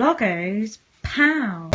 Logos POW.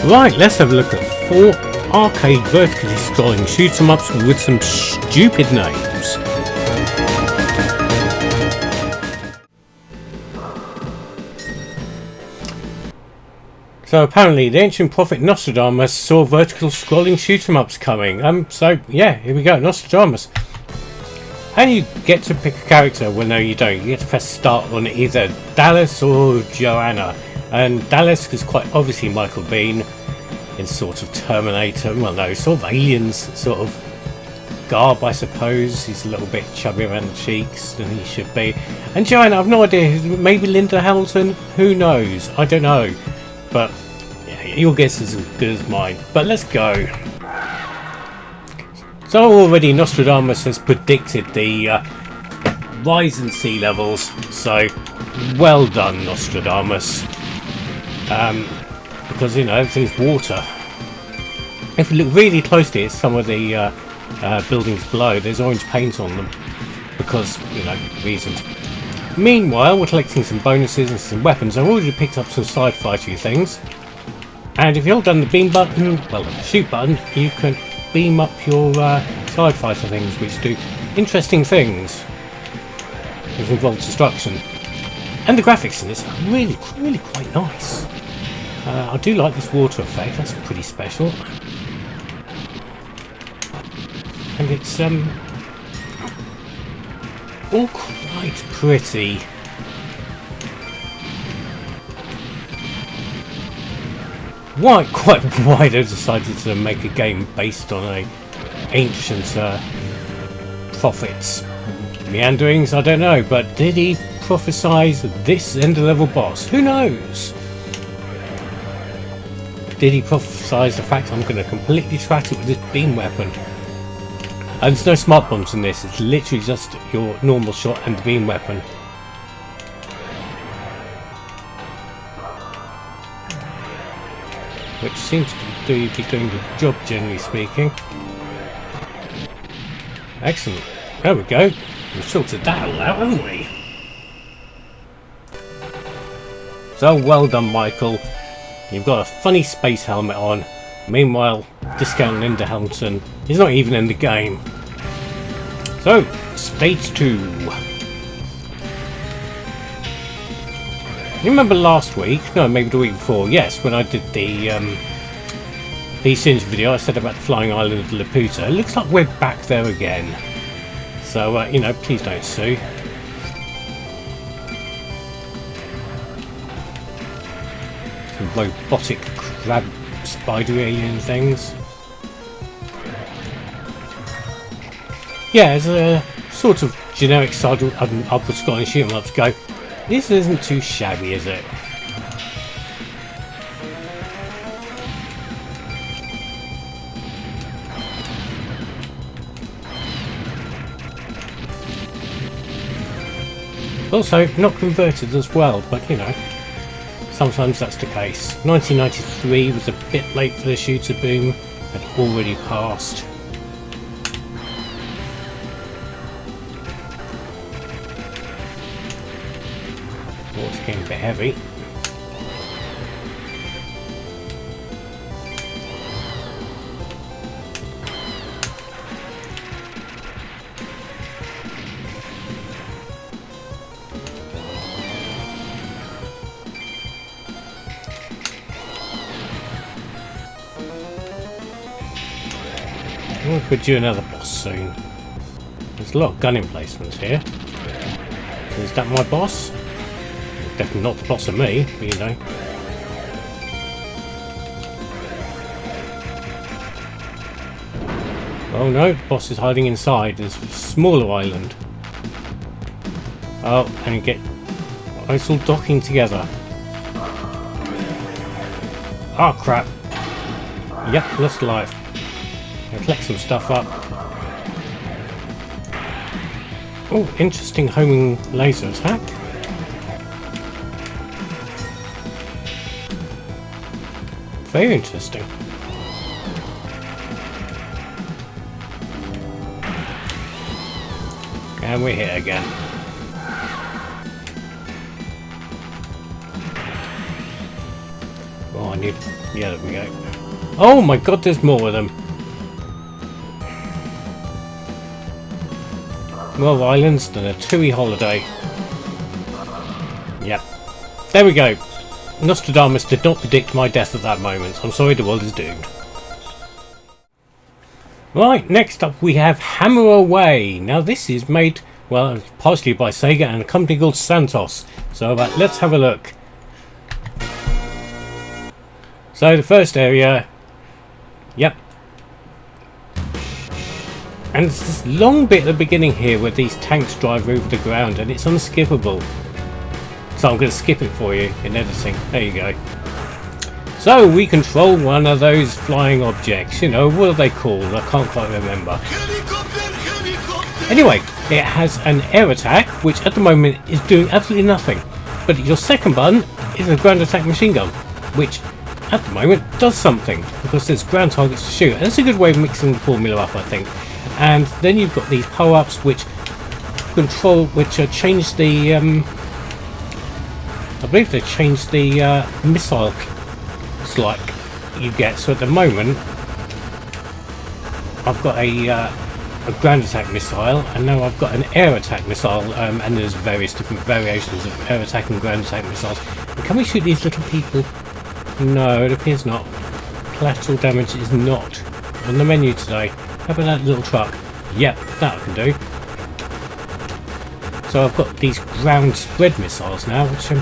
Right, let's have a look at 4 arcade vertically scrolling shoot 'em ups with some stupid names. So apparently the ancient prophet Nostradamus saw vertical scrolling shoot 'em ups coming. So yeah, here we go, Nostradamus. And you get to pick a character. Well, no, you don't. You get to press start on either Dallas or Joanna. And Dallas is quite obviously Michael Biehn in sort of Terminator, well no, sort of Aliens sort of garb, I suppose. He's a little bit chubby around the cheeks than he should be. And Joanna, I've no idea, maybe Linda Hamilton? Who knows? I don't know. But yeah, your guess is as good as mine. But let's go. So already Nostradamus has predicted the rise in sea levels. So well done, Nostradamus. Because, you know, everything's water. If you look really closely at some of the buildings below, there's orange paint on them. Because, you know, reasons. Meanwhile, we're collecting some bonuses and some weapons. I've already picked up some side fighting things. And if you hold down the beam button, well, the shoot button, you can beam up your side fighter things, which do interesting things. Which involve destruction. And the graphics in this are really, really quite nice. I do like this water effect, that's pretty special. And it's all quite pretty. Quite why they decided to make a game based on a ancient prophet's meanderings, I don't know, but did he prophesize this end level boss? Who knows? Did he prophesize the fact I'm going to completely trash it with this beam weapon? And there's no smart bombs in this, it's literally just your normal shot and the beam weapon. Which seems to be doing the job, generally speaking. Excellent. There we go. We've sorted that all out, haven't we? So well done, Michael. You've got a funny space helmet on. Meanwhile, Discount Linda Hamilton is not even in the game. So, stage 2. You remember last week? No, maybe the week before. Yes, when I did the Siege video, I said about the flying island of Laputa. It looks like we're back there again. So, you know, please don't sue. Some robotic crab spider alien things. Yeah, as a sort of generic side upward scrolling shoot 'em ups go, this isn't too shabby, is it? Also, not converted as well, but you know, sometimes that's the case. 1993 was a bit late for the shooter boom, had already passed. Oh, it's getting a bit heavy. We could do another boss soon. There's a lot of gun emplacements here. So is that my boss? Definitely not the boss of me, but you know. Oh no, the boss is hiding inside. There's a smaller island. Oh, and you get... Oh, it's all docking together. Oh crap. Yep, lost life. Collect some stuff up. Oh, interesting homing laser attack. Very interesting. And we're hit again. Oh, I need... Yeah, there we go. Oh my god, there's more of them. More islands than a TUI holiday. Yep. There we go. Nostradamus did not predict my death at that moment. I'm sorry, the world is doomed. Right, next up we have Hammer Away. Now this is made, well, partially by Sega and a company called Santos. So let's have a look. So the first area, yep. And there's this long bit at the beginning here where these tanks drive over the ground and it's unskippable. So I'm going to skip it for you in editing. There you go. So we control one of those flying objects. You know, what are they called? I can't quite remember. Anyway, it has an air attack, which at the moment is doing absolutely nothing. But your second button is a ground attack machine gun, which at the moment does something because there's ground targets to shoot. And it's a good way of mixing the formula up, I think. And then you've got these power-ups which control, change the I believe they changed the missile like you get. So at the moment I've got a ground attack missile, and now I've got an air attack missile, and there's various different variations of air attack and ground attack missiles. And can we shoot these little people? No, it appears not. Collateral damage is not on the menu today. How about that little truck? Yep, that I can do. So I've got these ground spread missiles now, which to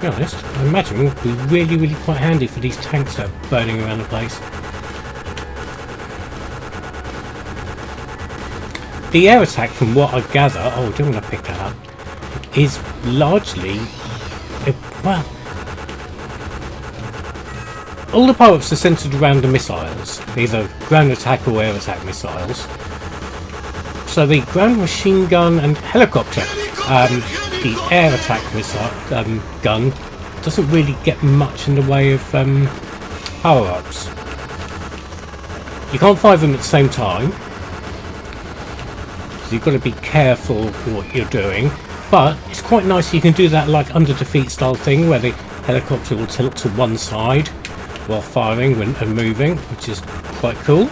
be honest, I imagine will be really quite handy for these tanks that are burning around the place. The air attack, from what I gather, oh, I don't want to pick that up, is largely, well, all the power-ups are centered around the missiles, either ground attack or air attack missiles. So the ground machine gun and helicopter, the air attack missile gun doesn't really get much in the way of power-ups. You can't fire them at the same time, so you've got to be careful what you're doing. But it's quite nice. You can do that like under defeat style thing, where the helicopter will tilt to one side while firing and moving, which is quite cool.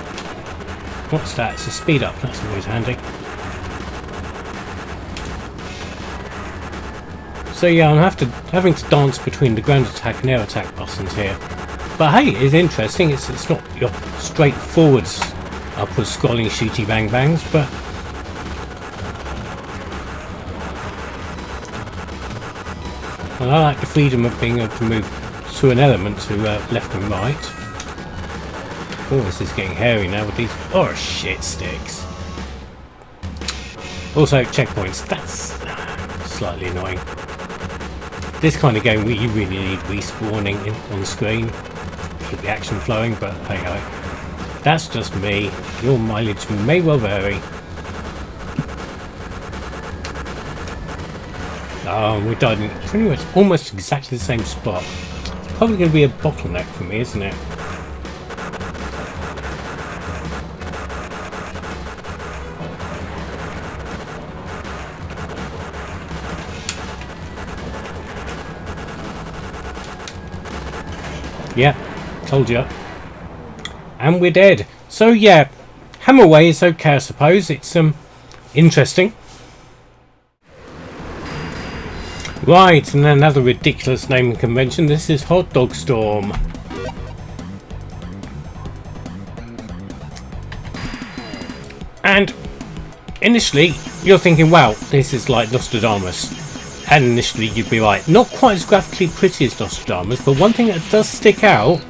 What's that? It's a speed up. That's always handy. So yeah, I'm having to dance between the ground attack and air attack buttons here. But hey, it's interesting. It's not your straightforwards upward scrolling shooty bang bangs, but I like the freedom of being able to move to an element to left and right. Oh, this is getting hairy now with these shit sticks. Also, checkpoints. That's slightly annoying. This kind of game, you really need respawning on the screen to keep the action flowing, but hey ho. That's just me. Your mileage may well vary. We died in pretty much almost exactly the same spot. It's probably going to be a bottleneck for me, isn't it? Yeah, told you. And we're dead. So yeah, Hammer Away is okay, I suppose. It's interesting. Right, and another ridiculous naming convention. This is Hot Dog Storm. And initially, you're thinking, wow, this is like Nostradamus. And initially, you'd be right. Not quite as graphically pretty as Nostradamus, but one thing that does stick out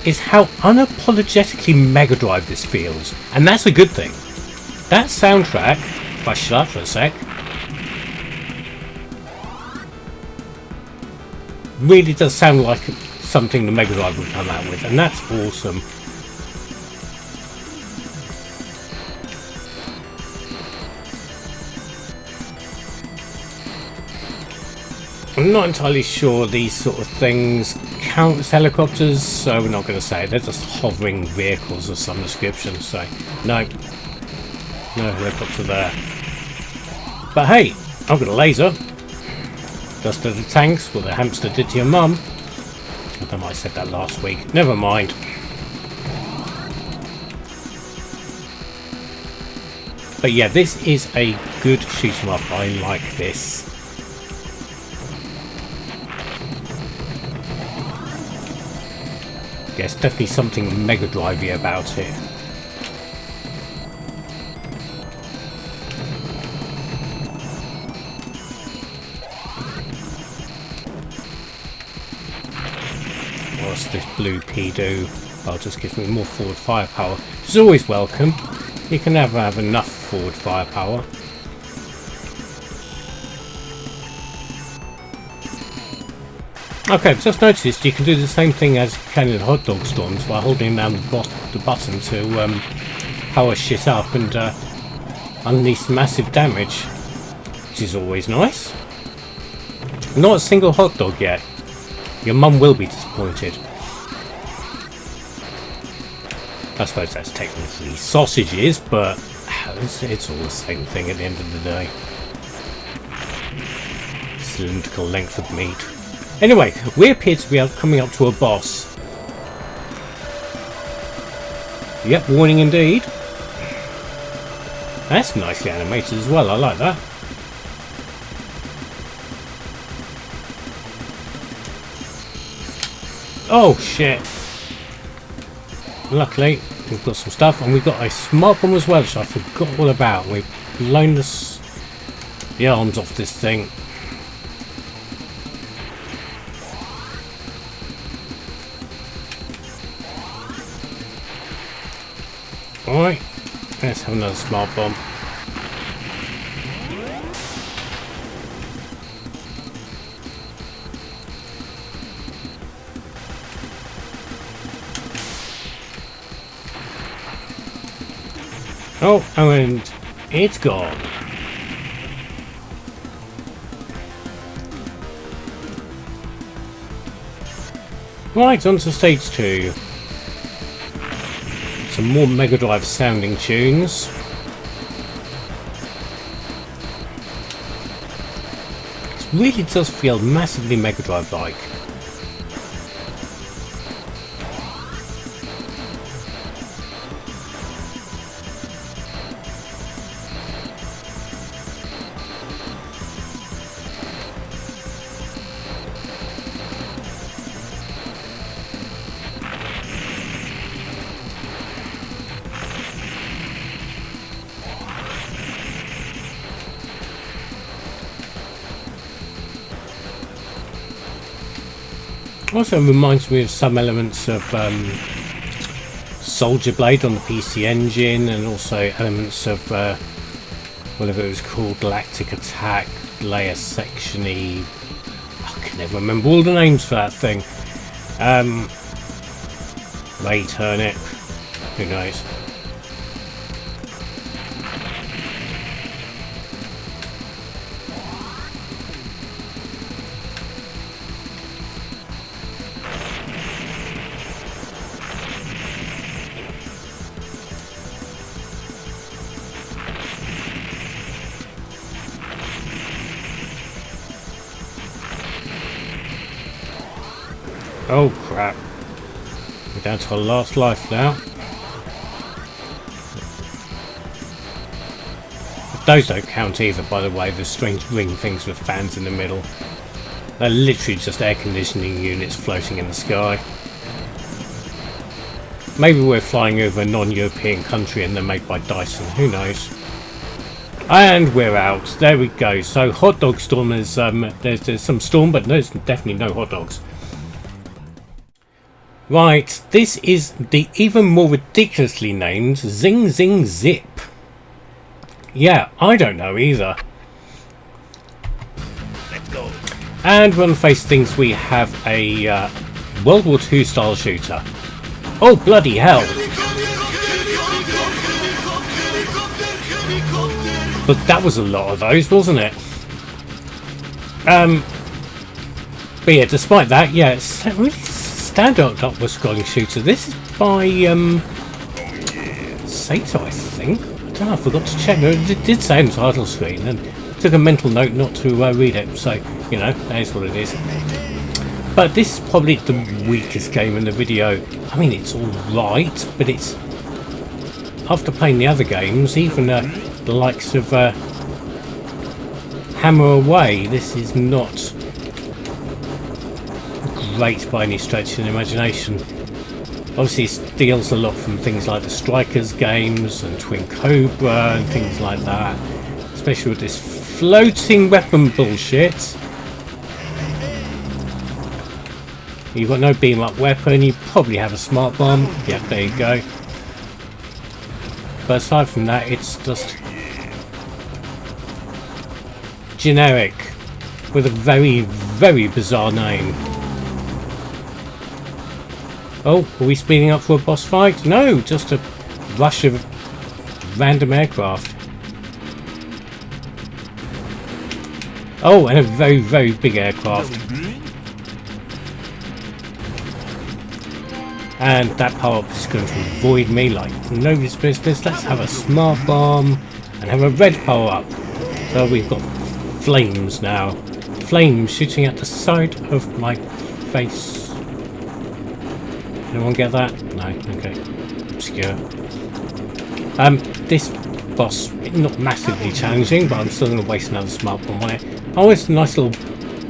is how unapologetically Mega Drive this feels. And that's a good thing. That soundtrack, if I shut up for a sec, really does sound like something the Mega Drive would come out with, and that's awesome. I'm not entirely sure these sort of things count as helicopters, so we're not going to say it. They're just hovering vehicles of some description, so no. No helicopter there. But hey, I've got a laser. Just as the tanks, what the hamster did to your mum. I think I said that last week. Never mind. But yeah, this is a good shoot 'em up. I like this. Yeah, it's definitely something Mega Drive-y about it. What's this blue POW? Oh, it just gives me more forward firepower. It's always welcome. You can never have enough forward firepower. Okay, I've just noticed you can do the same thing as you can in hot dog storms by holding down the button to power shit up and unleash massive damage, which is always nice. Not a single hot dog yet. Your mum will be disappointed. I suppose that's technically sausages, but it's all the same thing at the end of the day. Cylindrical length of meat. Anyway, we appear to be coming up to a boss. Yep, warning indeed. That's nicely animated as well, I like that. Oh shit. Luckily, we've got some stuff, and we've got a smart bomb as well, which I forgot all about. We've blown the arms off this thing. Alright, let's have another smart bomb. Oh, and it's gone. Right, on to stage 2. Some more Mega Drive sounding tunes. It really does feel massively Mega Drive like. Also reminds me of some elements of Soldier Blade on the PC Engine, and also elements of whatever it was called, Galactic Attack, Layer Section-y. I can never remember all the names for that thing. Ray Turnip, who knows. Oh crap, we're down to our last life now. Those don't count either, by the way, the strange ring things with fans in the middle. They're literally just air conditioning units floating in the sky. Maybe we're flying over a non-European country and they're made by Dyson, who knows. And we're out, there we go. So hot dog storm is, there's some storm, but there's definitely no hot dogs. Right, this is the even more ridiculously named Zing Zip. Yeah, I don't know either. Let's go. And we're on face things, we have a World War II style shooter. Oh bloody hell! But that was a lot of those, wasn't it? But yeah, despite that, yeah, it's a really standout upward scrolling shooter. This is by Sato, I think. I don't know, I forgot to check. No, it did say on the title screen, and took a mental note not to read it. So, you know, that is what it is. But this is probably the weakest game in the video. I mean, it's alright, but it's... After playing the other games, even the likes of Hammer Away, this is not great by any stretch of the imagination. Obviously it steals a lot from things like the Strikers games and Twin Cobra and things like that, especially with this floating weapon bullshit. You've got no beam up weapon, you probably have a smart bomb. Yeah, there you go. But aside from that, it's just generic with a very, very bizarre name. Oh, are we speeding up for a boss fight? No, just a rush of random aircraft. Oh, and a very, very big aircraft. And that power-up is going to avoid me like nobody's business. Let's have a smart bomb and have a red power-up. So we've got flames now. Flames shooting at the side of my face. Anyone get that? No? Okay. Obscure. This boss, not massively challenging, but I'm still going to waste another smart bomb on it. Oh, it's a nice little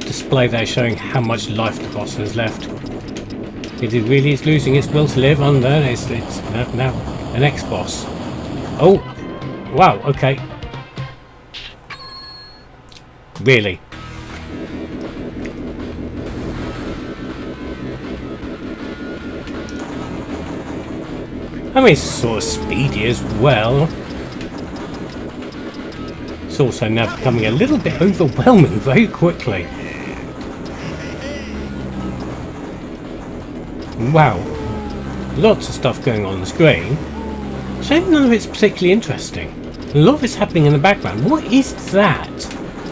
display there showing how much life the boss has left. It really is losing its will to live on there. It's now an ex-boss. Oh! Wow, okay. Really? I mean, it's sort of speedy as well. It's also now becoming a little bit overwhelming very quickly. Wow, lots of stuff going on the screen. Shame none of it's particularly interesting. A lot of it's happening in the background. What is that? Is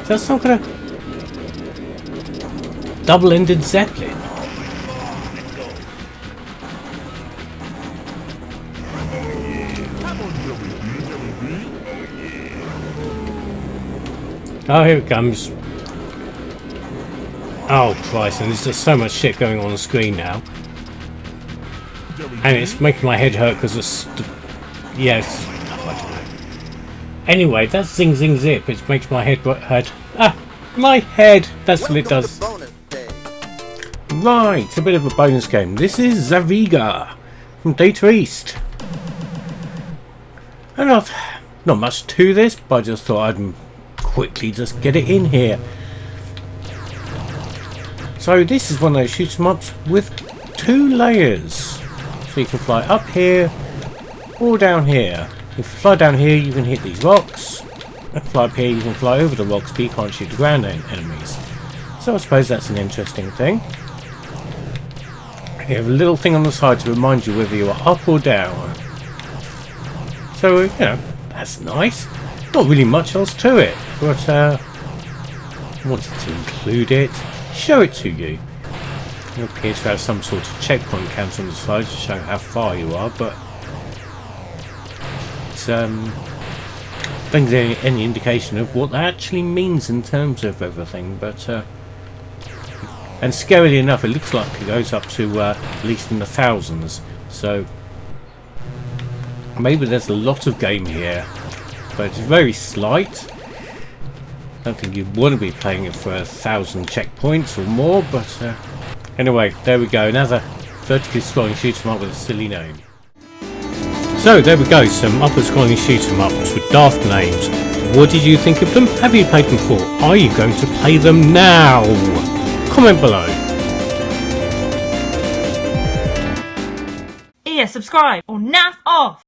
that some kind of double-ended Zeppelin? Oh, here it comes. Oh Christ, and there's just so much shit going on the screen now. And it's making my head hurt because it's... Yes. I don't know. Anyway, that's Zing Zip. It makes my head hurt. Ah! My head! That's what it does. Right, a bit of a bonus game. This is Zaviga from Data East. And not much to this, but I just thought I'd quickly just get it in here. So this is one of those shoot 'em ups with 2 layers. So you can fly up here or down here. If you fly down here you can hit these rocks. If you fly up here you can fly over the rocks, but you can't shoot the ground enemies. So I suppose that's an interesting thing. You have a little thing on the side to remind you whether you are up or down. So, you know, that's nice. Not really much else to it, but I wanted to include it, show it to you. It appears to have some sort of checkpoint counter on the side to show how far you are, but it's don't give any indication of what that actually means in terms of everything. But and scarily enough, it looks like it goes up to at least in the thousands. So maybe there's a lot of game here, but it's very slight. I don't think you'd want to be playing it for 1,000 checkpoints or more, but anyway, there we go. Another vertically scrolling shoot 'em up with a silly name. So there we go, some upward scrolling shoot 'em ups with daft names. What did you think of them? Have you played them before? Are you going to play them now? Comment below. Here, subscribe or naff off.